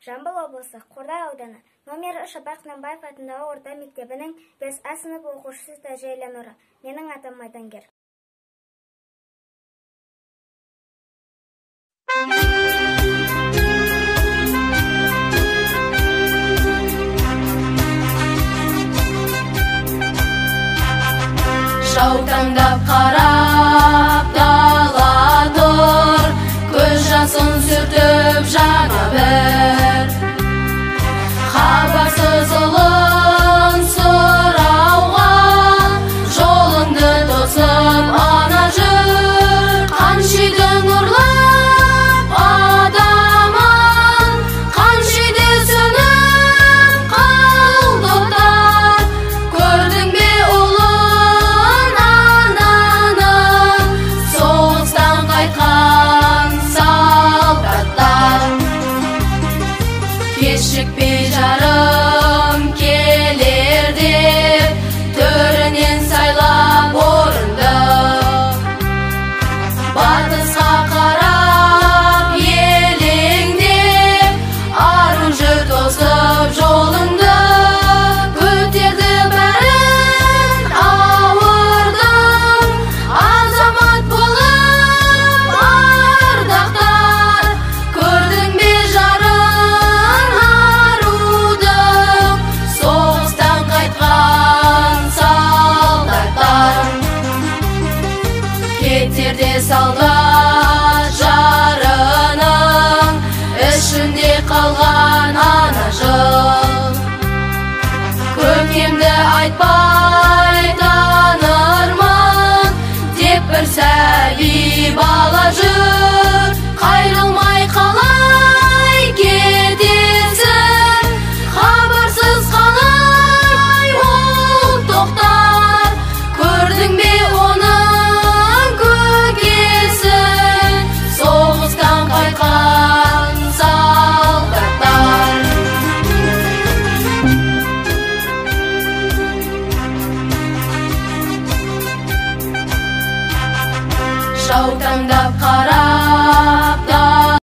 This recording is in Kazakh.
Жамбыл облысы Қордай ауданы номері 3 Абай Құнанбаев атындағы орта мектебінің 5А сынып оқушысы Тәжейлі Нұры. Менің атым Майдангер. Жаутаңдап қарап дала тұр, көз жасын сүртіп жана бір. Хабарсыз ұлын сұрауға жолыңды тосып ана жүр. Қаншейдің ұрлап адамын, қаншейді сөніп қалдықтар. Көрдің бе ұлын ананың, соғыстан қайтқан солдаттар. Кешікпей жарым келер деп, төрінен сайлап орынды. Батысқа қарап елеңдеп, аружы тосып жолыңды. Көтерді бәрін ауырдың, азамат болып ардақтар. Көрдің бе жарың арудың, соғыстан қайтқан солдаттар. Кетерде солдат жарының, ішінде қалған ана жыл. Көкемді айтпай танырмын деп бір сәби бала жүр. Қайрылмай қалай кетесің, хабарсыз қалай ол тоқтар. Көрдің бе оның көкесін, соғыстан қайтқан солдаттар. Жаутаңдап қарап